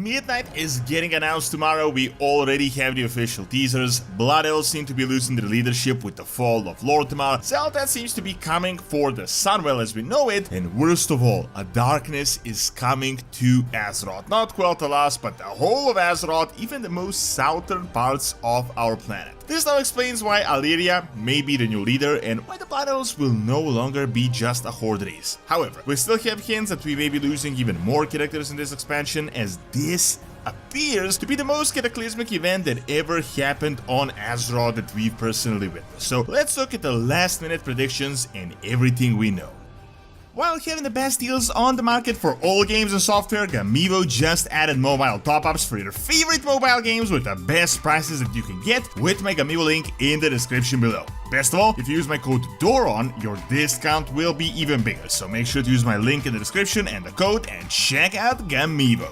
Midnight is getting announced tomorrow. We already have the official teasers. Blood Elves seem to be losing their leadership with the fall of Lorthemar. Xal'atath seems to be coming for the Sunwell as we know it. And worst of all, a darkness is coming to Azeroth. Not Quel'thalas, but the whole of Azeroth, even the most southern parts of our planet. This now explains why Alleria may be the new leader and why the Blood Elves will no longer be just a Horde race. However, we still have hints that we may be losing even more characters in this expansion, as this appears to be the most cataclysmic event that ever happened on Azeroth that we've personally witnessed. So let's look at the last minute predictions and everything we know. While having the best deals on the market for all games and software, Gamivo just added mobile top-ups for your favorite mobile games with the best prices that you can get with my Gamivo link in the description below. Best of all, if you use my code DORON, your discount will be even bigger, so make sure to use my link in the description and the code and check out Gamivo.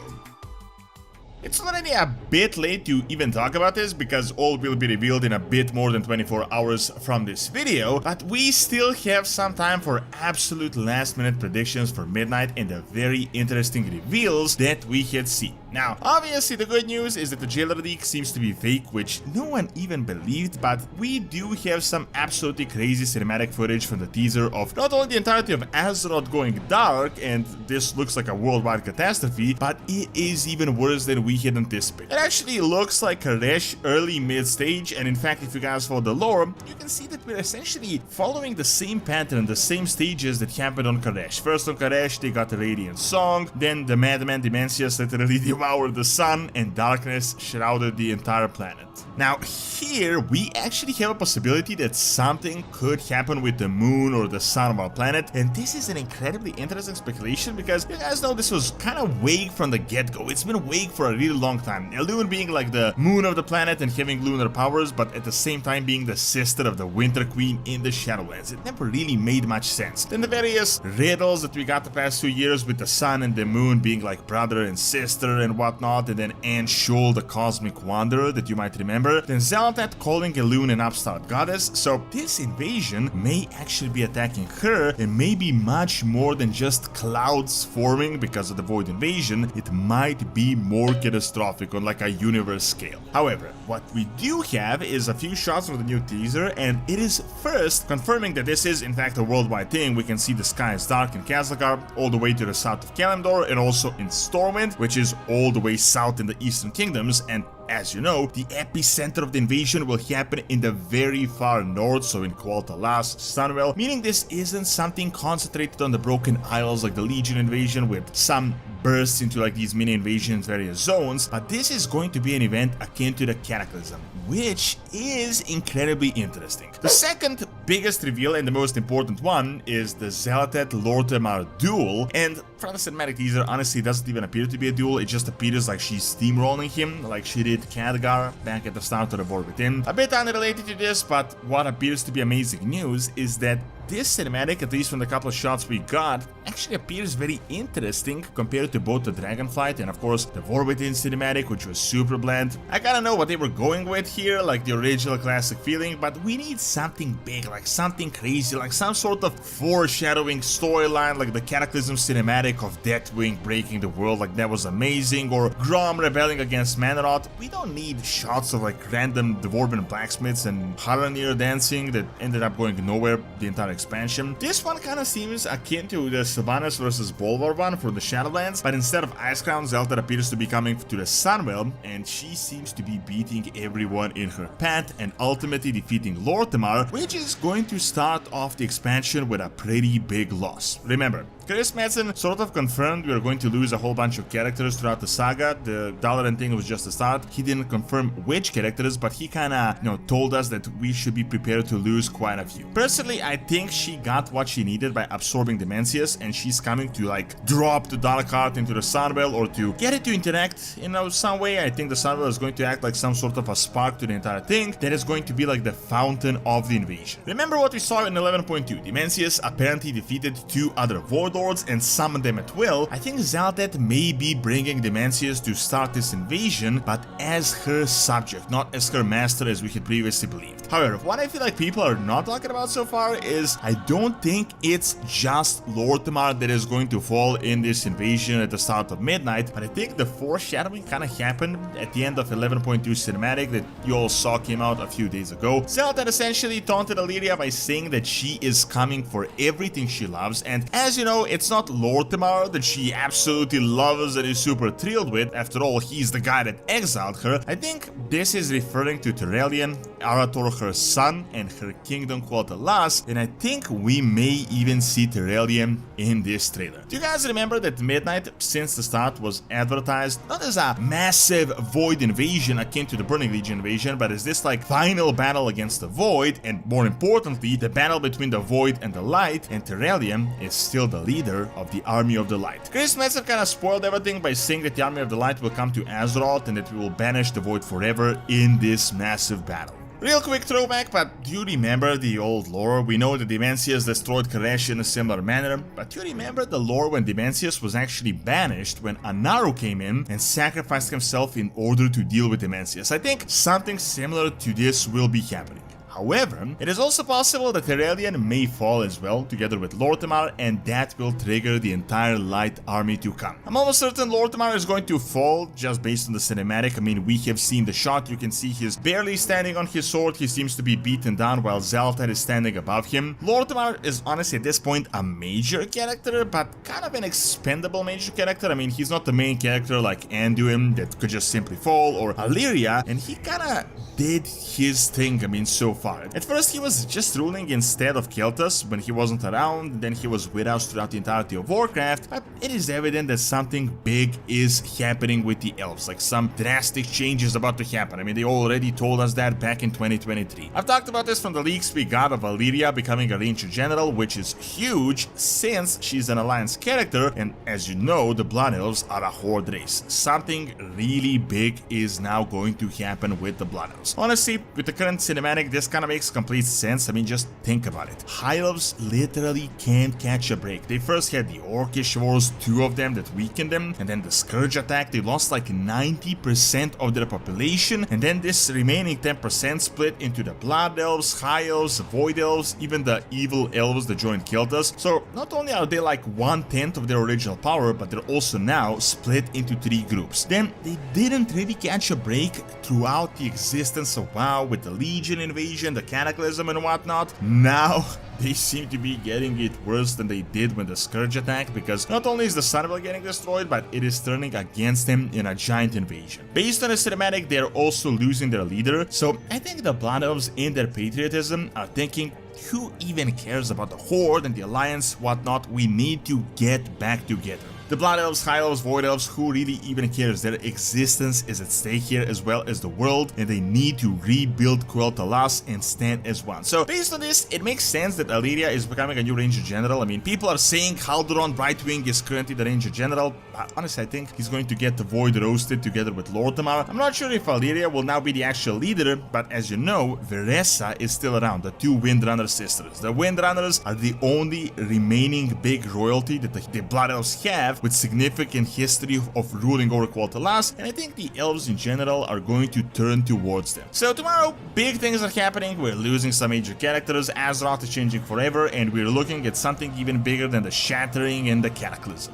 It's already a bit late to even talk about this because all will be revealed in a bit more than 24 hours from this video, but we still have some time for absolute last minute predictions for Midnight and the very interesting reveals that we had seen. Now, obviously the good news is that the jailer leak seems to be fake, which no one even believed, but we do have some absolutely crazy cinematic footage from the teaser of not only the entirety of Azeroth going dark, and this looks like a worldwide catastrophe, but it is even worse than we had anticipated. It actually looks like Karesh early mid-stage, and in fact if you guys follow the lore, you can see that we're essentially following the same pattern, the same stages that happened on Karesh. First on Karesh they got the Radiant Song, then the Madman Dimensius literally devoured the sun, and darkness shrouded the entire planet. Now here we actually have a possibility that something could happen with the moon or the sun of our planet, and this is an incredibly interesting speculation because you guys know this was kind of vague from the get-go. It's been vague for a really long time. Elven being like the moon of the planet and having lunar powers, but at the same time being the sister of the Winter Queen in the Shadowlands. It never really made much sense. Then the various riddles that we got the past 2 years with the sun and the moon being like brother and sister and whatnot, and then Anne Shul, the cosmic wanderer that you might remember. Then Xal'atath calling Elune an upstart goddess, so this invasion may actually be attacking her and maybe much more than just clouds forming because of the Void invasion. It might be more catastrophic on like a universe scale. However, what we do have is a few shots from the new teaser, and it is first confirming that this is in fact a worldwide thing. We can see the sky is dark in Khazakar all the way to the south of Kalimdor, and also in Stormwind, which is all the way south in the Eastern Kingdoms. And as you know, the epicenter of the invasion will happen in the very far north, so in Quel'thalas, Sunwell, meaning this isn't something concentrated on the Broken Isles like the Legion invasion with some bursts into like these mini invasions, various zones, but this is going to be an event akin to the Cataclysm, which is incredibly interesting. The second biggest reveal and the most important one is the Xal'atath Lor'themar duel, and from the cinematic teaser, honestly, it doesn't even appear to be a duel. It just appears like she's steamrolling him, like she did Khadgar back at the start of the War Within. A bit unrelated to this, but what appears to be amazing news is that this cinematic, at least from the couple of shots we got, actually appears very interesting compared to both the Dragonflight and of course the War Within cinematic, which was super bland. I kinda know what they were going with here, like the original classic feeling, but we need something big, like something crazy, like some sort of foreshadowing storyline, like the Cataclysm cinematic of Deathwing breaking the world, like that was amazing, or Grom rebelling against Manoroth. We don't need shots of like random Dwarven blacksmiths and Haranir dancing that ended up going nowhere the entire expansion. This one kind of seems akin to the Sylvanas vs Bolvar one for the Shadowlands, but instead of Icecrown, Xal'atath appears to be coming to the Sunwell, and she seems to be beating everyone in her path and ultimately defeating Lor'themar, which is going to start off the expansion with a pretty big loss. Remember, Chris Madsen sort of confirmed we are going to lose a whole bunch of characters throughout the saga. The Dalaran thing was just a start. He didn't confirm which characters, but he kinda, told us that we should be prepared to lose quite a few. Personally, I think she got what she needed by absorbing Dimensius, and she's coming to like drop the Darkheart into the Sunwell or to get it to interact in some way. I think the Sunwell is going to act like some sort of a spark to the entire thing that is going to be like the fountain of the invasion. Remember what we saw in 11.2. Dimensius apparently defeated 2 other Void warlords and summon them at will, I think Xal'atath may be bringing Dimensius to start this invasion, but as her subject, not as her master as we had previously believed. However, what I feel like people are not talking about so far is I don't think it's just Lorthemar that is going to fall in this invasion at the start of midnight, but I think the foreshadowing kind of happened at the end of 11.2 cinematic that you all saw came out a few days ago. Xal'atath essentially taunted Alleria by saying that she is coming for everything she loves, and as you know, it's not Lorthemar that she absolutely loves and is super thrilled with. After all, he's the guy that exiled her. I think this is referring to Turellian, Arator, her son, and her kingdom Quel'thalas, and I think we may even see Turellian in this trailer. Do you guys remember that Midnight, since the start, was advertised not as a massive Void invasion akin to the Burning Legion invasion, but as this like final battle against the Void, and more importantly, the battle between the Void and the Light, and Turellian is still the leader of the Army of the Light. Chris Metzger kind of spoiled everything by saying that the Army of the Light will come to Azeroth and that we will banish the Void forever in this massive battle. Real quick throwback, but do you remember the old lore? We know that Dimensius destroyed Karesh in a similar manner, but do you remember the lore when Dimensius was actually banished when Anaru came in and sacrificed himself in order to deal with Dimensius? I think something similar to this will be happening. However, it is also possible that Turellian may fall as well, together with Lorthemar, and that will trigger the entire Light army to come. I'm almost certain Lorthemar is going to fall, just based on the cinematic. I mean, we have seen the shot, you can see he's barely standing on his sword, he seems to be beaten down while Xal'atath is standing above him. Lorthemar is honestly at this point a major character, but kind of an expendable major character. I mean, he's not the main character like Anduin that could just simply fall, or Alleria, and he kinda did his thing, I mean, so far. At first he was just ruling instead of Quel'thalas when he wasn't around, then he was with us throughout the entirety of Warcraft, but it is evident that something big is happening with the elves, like some drastic changes about to happen. I mean, they already told us that back in 2023. I've talked about this from the leaks we got of Alleria becoming a Ranger General, which is huge since she's an Alliance character, and as you know, the Blood Elves are a Horde race. Something really big is now going to happen with the Blood Elves. Honestly, with the current cinematic, this kind of makes complete sense. I mean, just think about it. High Elves literally can't catch a break. They first had the Orcish Wars, 2 of them that weakened them, and then the Scourge attack, they lost like 90% of their population, and then this remaining 10% split into the Blood Elves, High Elves, Void Elves, even the Evil Elves that joined Quel'thalas. So not only are they like 1/10 of their original power, but they're also now split into 3 groups. Then they didn't really catch a break throughout the existence of WoW with the Legion invasion, the Cataclysm and whatnot. Now they seem to be getting it worse than they did when the Scourge attacked, because not only is the Sunwell getting destroyed, but it is turning against them in a giant invasion. Based on the cinematic, they're also losing their leader, so I think the Blood Elves in their patriotism are thinking, who even cares about the Horde and the Alliance, whatnot? We need to get back together. The Blood Elves, High Elves, Void Elves, who really even cares? Their existence is at stake here as well as the world, and they need to rebuild Quel'thalas and stand as one. So based on this, it makes sense that Alleria is becoming a new Ranger General. I mean, people are saying Haldoran Brightwing is currently the Ranger General, but honestly I think he's going to get the Void roasted together with Lorthemar. I'm not sure if Alleria will now be the actual leader, but as you know, Veressa is still around, the 2 Windrunner sisters. The Windrunners are the only remaining big royalty that the Blood Elves have, with significant history of ruling over Quel'thalas, and I think the elves in general are going to turn towards them. So tomorrow, big things are happening. We're losing some major characters, Azeroth is changing forever, and we're looking at something even bigger than the Shattering and the Cataclysm.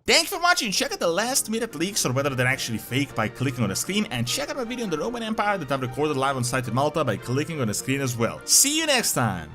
Thanks for watching. Check out the last minute leaks or whether they're actually fake by clicking on the screen, and check out my video on the Roman Empire that I've recorded live on site in Malta by clicking on the screen as well. See you next time!